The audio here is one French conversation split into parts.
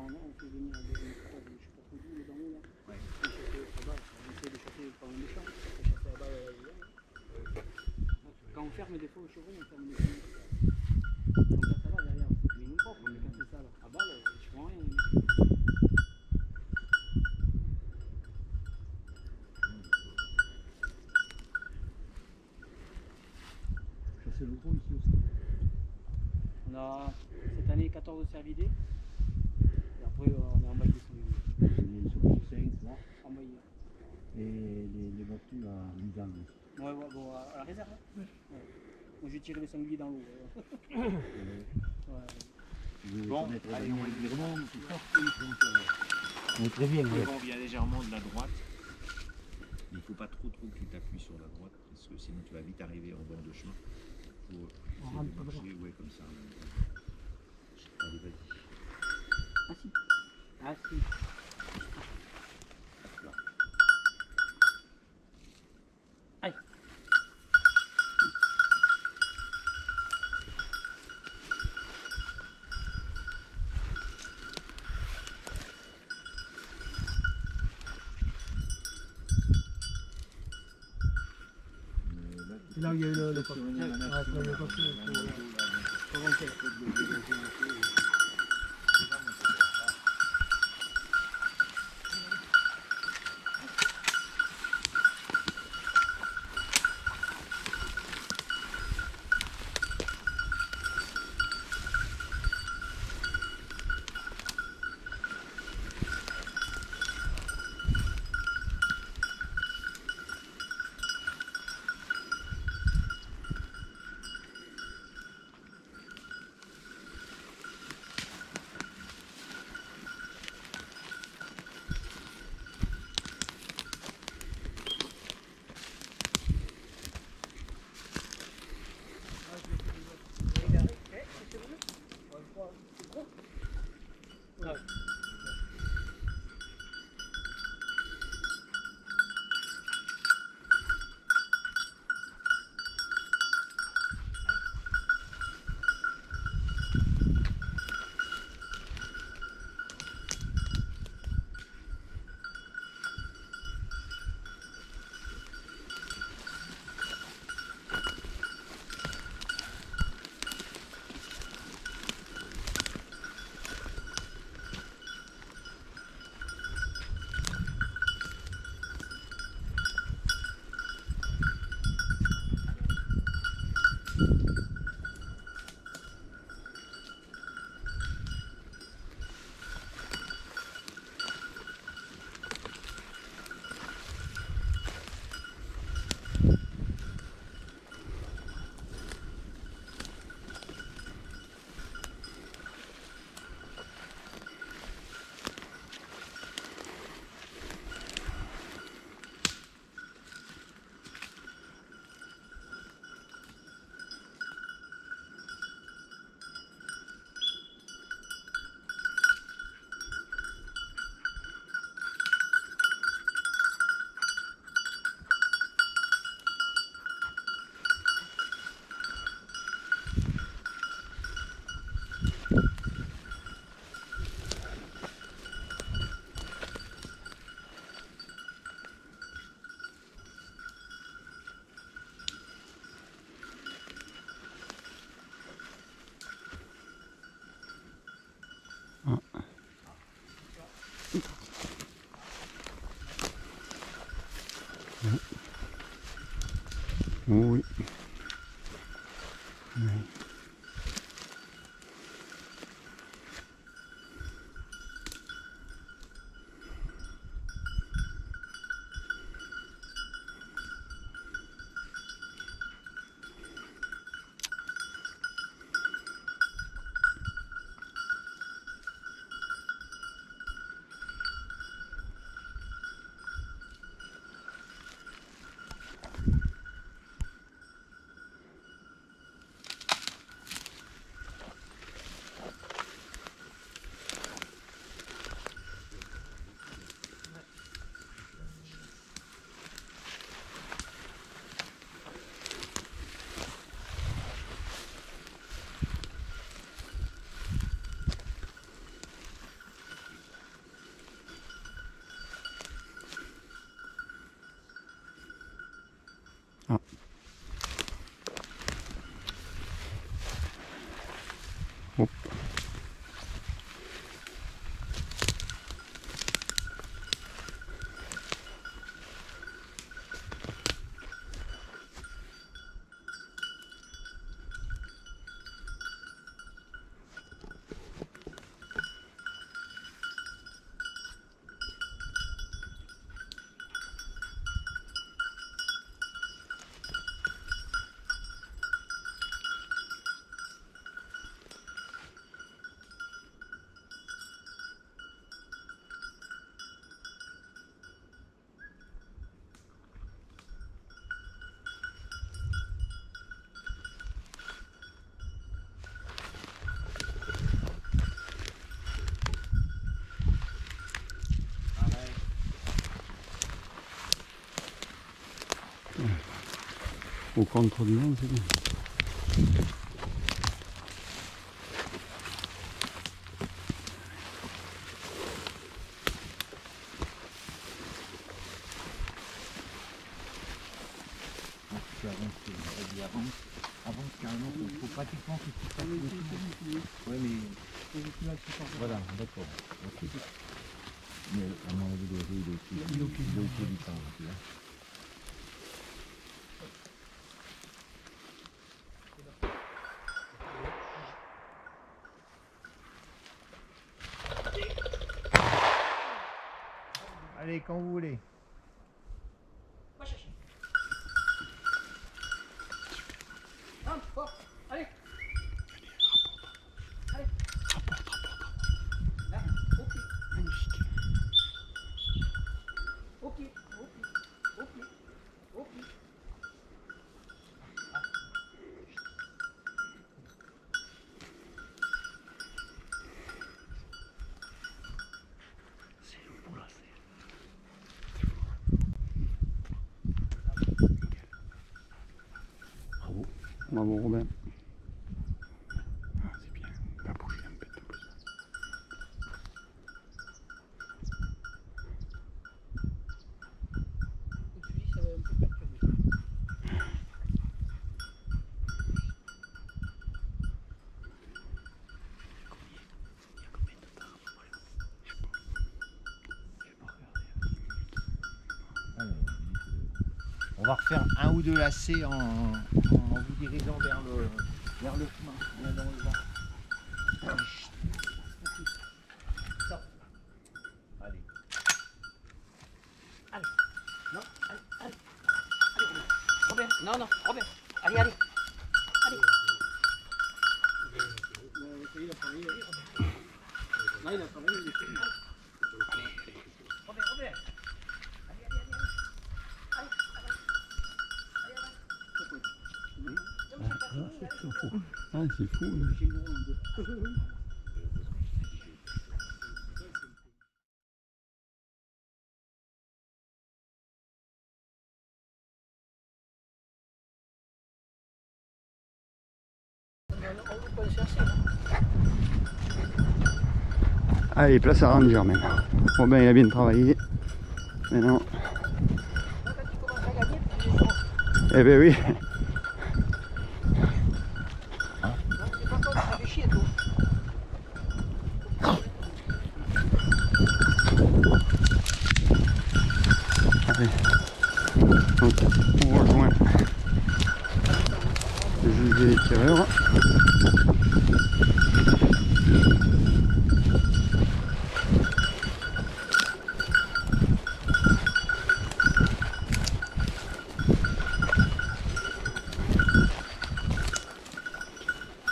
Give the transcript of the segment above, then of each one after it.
on fait venir des hélicoptères, je sais pas trop d'où, les derniers là. Ouais. On chasser à balle, on essaie de chasser pas loin des champs, on chasser à balle quand on ferme des fois au chevron, on ferme des fois. Donc là ça va derrière, c'est minimum propre, mais quand c'est ça là, à balle, je prends rien. Chasser le gros ici aussi. On a cette année 14 cervidés, et après on est embaillé sur les Sur le 5, là. embaillé. Et les battus à Midan aussi. Ouais, ouais, bon, à la réserve. Ouais. Moi j'ai tiré les sangliers dans l'eau. Ouais. Bon, allez, on les remonte, tout ça. On est très bien. Le vent vient légèrement de la droite. Il ne faut pas trop que tu t'appuies sur la droite, parce que sinon tu vas vite arriver en bord de chemin. Il faut essayer de marcher, ouais, comme ça. Allez, vas-y. Ah si. Ah si. Aïe. C'est là où il y a eu le Ouais, c'est là où il y a le coffre, faut remonter. Au contre du vent, c'est bien. Avance carrément, il faut pratiquement que tu fasses le tour. Ouais, mais voilà, d'accord. Ok. Mais à mon avis, le riz, il est au du temps, tu vois. Allez, quand vous voulez. Allez. Bravo Robin. Ah, c'est bien, pas bouger un peu. On va refaire un ou deux lacets en vous dirigeant vers le chemin, bien dans le vent. Stop. Allez. Allez. Non, allez. Robert, non, Robert. Allez. Allez. Il a travaillé, Robert. Non, il a travaillé, il est fini. Robert. Allez. Ah, c'est fou. Allez, place à Ranger maintenant. Robin il a bien travaillé. Maintenant. Eh ben oui. Allez. Donc, on rejoint le juge des tireurs.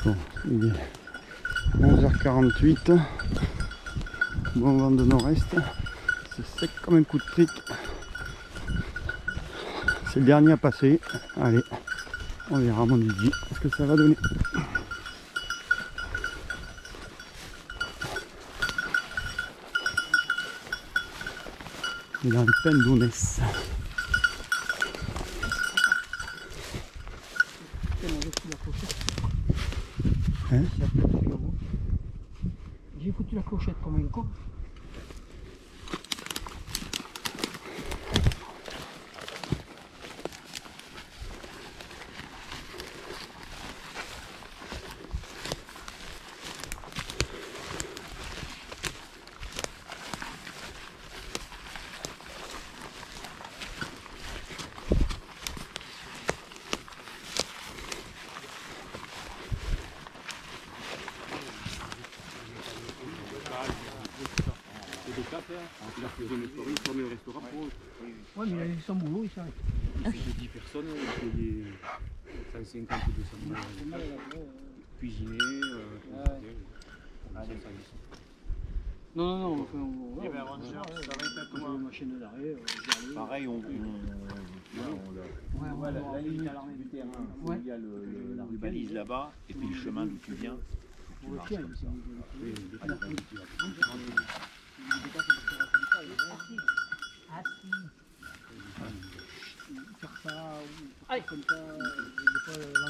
Bon, il est 11h48. Bon vent de nord-est. C'est sec comme un coup de trick. C'est le dernier à passer. Allez, on verra mon Didier ce que ça va donner. Il est dans les Pendounès. Hein? J'ai foutu la clochette comme un con. Il a fait une story, il formait le restaurant pour eux. Ouais, mais il a eu son boulot, il s'arrête. Il fait 10 personnes, il payait 150 ou 200 balles. Cuisiner, Non, Il y avait un ranger, ça va être à toi. Une machine d'arrêt, Pareil, on la ligne du terrain, Ouais. il y a la Tu balises là-bas, et puis le chemin d'où tu viens, tu le marches chien, comme ça. Oui, faire ça, ou comme ça.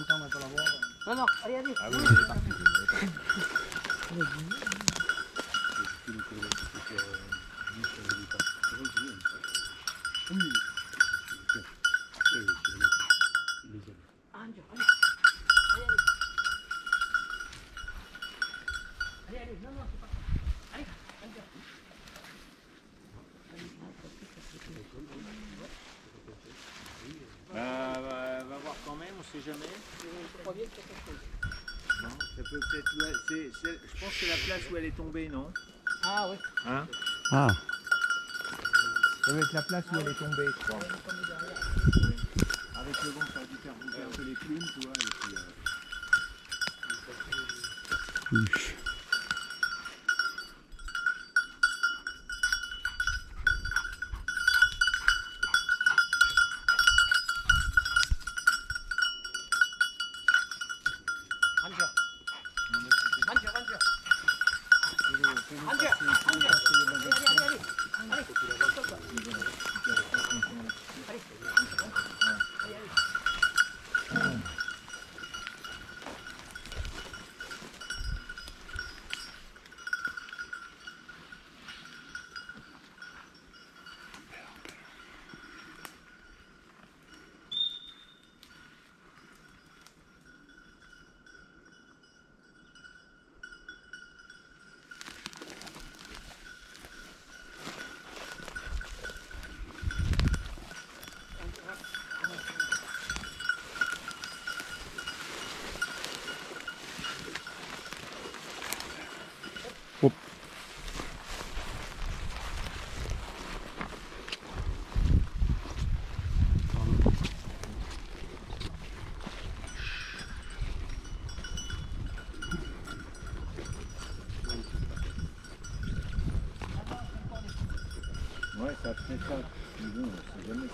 ans on va pas la voir. Non, non, allez, allez. Ah oui, il est parti. Va voir quand même, on sait jamais. Non, ça peut peut-être. Je pense que c'est la place où elle est tombée, non? Ah oui. Hein? Ah, Ça doit être la place où elle est tombée, je crois. Oui. Avec le vent, ça a dû faire bouger un peu les plumes, tu vois. Et puis, huche. Hop. ouais, ça fait ça. Mais bon, on sait jamais ça.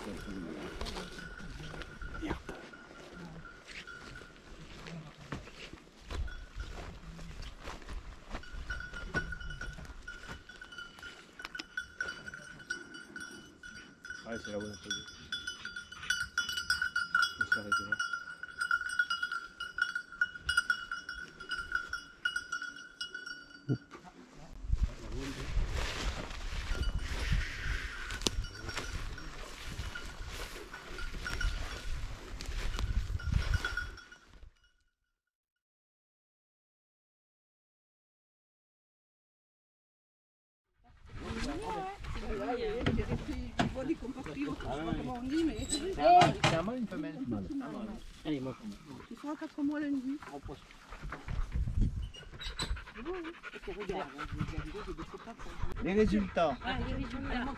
Ouais, c'est là où on a posé. Il faut s'arrêter là. C'est un mâle, une femelle? Allez, moi. Il fera 4 mois lundi. Les résultats.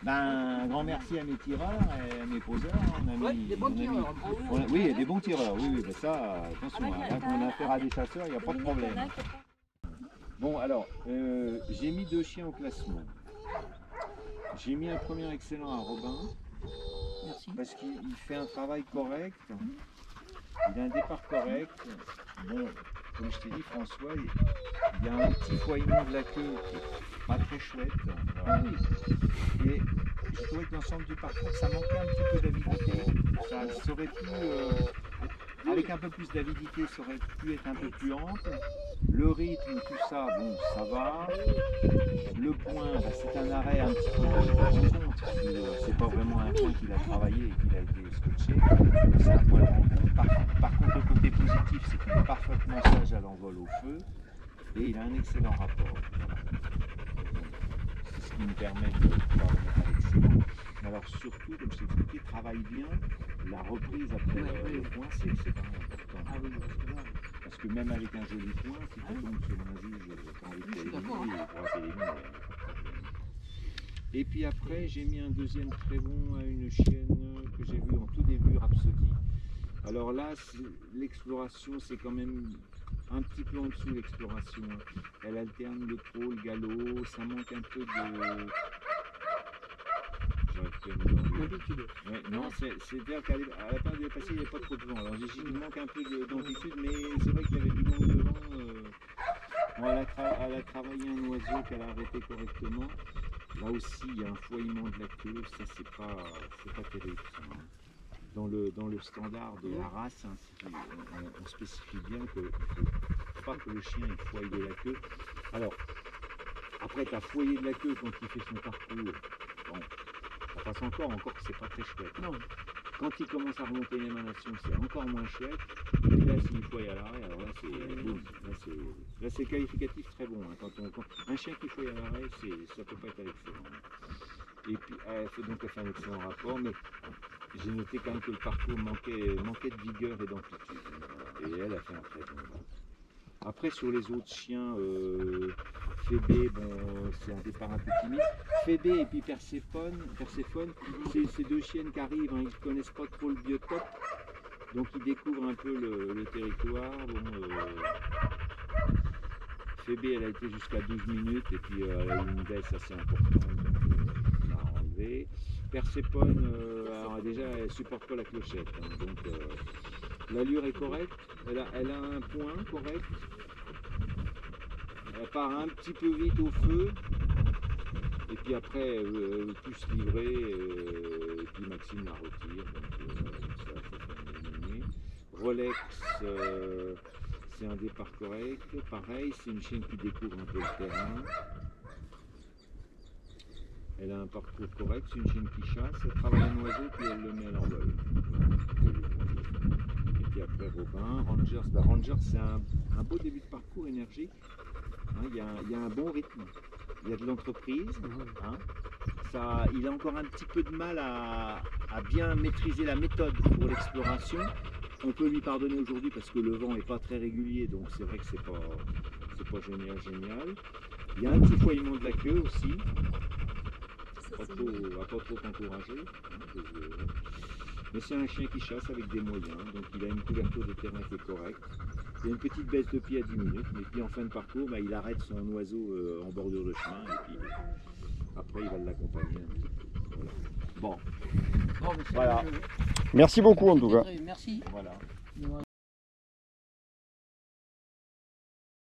Ben, un grand merci à mes tireurs et à mes poseurs. On a mis, des bons tireurs. Oui, il y a des bons tireurs. Oui, oui, ben ça, attention. Là, quand on a affaire à des chasseurs, il n'y a pas de problème. Bon, alors, j'ai mis 2 chiens au classement. J'ai mis un premier excellent à Robin. Merci. Parce qu'il fait un travail correct. Il a un départ correct. Bon, comme je t'ai dit, François, il y a un petit foillement de la queue qui est pas très chouette. Voilà. Et je trouvais que l'ensemble du parcours, ça manquait un petit peu d'avidité. Ça aurait pu, avec un peu plus d'avidité, ça aurait pu être un peu plus ample. Le rythme, tout ça, bon, ça va. Le point, bah, c'est un arrêt un petit peu de rencontre. C'est pas vraiment un point qu'il a travaillé et qu'il a été scotché. C'est un point de rencontre. Par contre, le côté positif, c'est qu'il est parfaitement sage à l'envol au feu et il a un excellent rapport. Voilà. C'est ce qui me permet de pouvoir le mettre à l'excellent. Alors surtout, comme je t'ai expliqué, travaille bien. La reprise après le point, c'est quand même important. Ah oui, parce que là, Parce que même avec un joli point, si tu tombes sur un juge qui a envie de t'éliminer, il pourra t'éliminer. Et puis après, j'ai mis un deuxième très bon à une chienne que j'ai vue en tout début, Rhapsody. Alors là, l'exploration, c'est quand même un petit peu en dessous l'exploration. Elle alterne le trot, le galop, ça manque un peu de... l'habitude. Ouais, non, c'est-à-dire qu'à la fin de dépasser, il n'y avait pas trop de vent. Alors j'ai dit qu'il manque un peu d'amplitude, mais c'est vrai qu'il y avait du manque de vent. Bon, elle a travaillé un oiseau qu'elle a arrêté correctement. Là aussi, il y a un foillement de la queue, ça c'est pas terrible. Ça, hein. dans le standard de la race, hein, on spécifie bien qu'il ne faut pas que le chien il foille de la queue. Alors, après, tu as foyé de la queue quand il fait son parcours. Bon, ça passe encore que c'est pas très chouette. Non. Quand il commence à remonter l'émanation, c'est encore moins chouette. Et là, s'il foille à l'arrêt, alors là, c'est boum. Là, c'est qualificatif très bon. Hein. Quand un chien qui foille à l'arrêt, ça peut pas être à l'excellent. Et puis, elle fait un excellent rapport, mais j'ai noté quand même que le parcours manquait de vigueur et d'amplitude. Et elle a fait un très bon. Après, sur les autres chiens, Phébé, bon, c'est un départ un peu timide. Phébé et puis Perséphone, c'est deux chiennes qui arrivent, hein, ils ne connaissent pas trop le biotope, donc ils découvrent un peu le territoire. Bon, Phébé, elle a été jusqu'à 12 minutes et puis elle a eu une baisse assez importante, donc on l'a enlevée. Perséphone, alors déjà, elle ne supporte pas la clochette, hein, donc l'allure est correcte, elle a un point correct. Elle part un petit peu vite au feu, et puis après elle veut plus se livrer, et puis Maxime la retire, donc ça fait éliminer. Rolex, c'est un départ correct, pareil, c'est une chienne qui découvre un peu le terrain. Elle a un parcours correct, c'est une chienne qui chasse, elle travaille un oiseau puis elle le met à l'envol. Et puis après Robin, Rangers, Rangers c'est un beau début de parcours énergique. Hein, il y a un bon rythme, il y a de l'entreprise, hein. Il a encore un petit peu de mal à bien maîtriser la méthode pour l'exploration. On peut lui pardonner aujourd'hui parce que le vent n'est pas très régulier, donc c'est vrai que c'est pas génial. Il y a un petit foillement de la queue aussi, pas trop encouragé, hein, mais c'est un chien qui chasse avec des moyens, donc il a une couverture de terrain qui est correcte. Il y a une petite baisse de pied à 10 minutes, mais puis en fin de parcours, bah, il arrête son oiseau en bordure de chemin, et puis après il va l'accompagner un petit peu. Voilà. Bon, Bon, voilà. Merci beaucoup en tout cas. Merci. Voilà.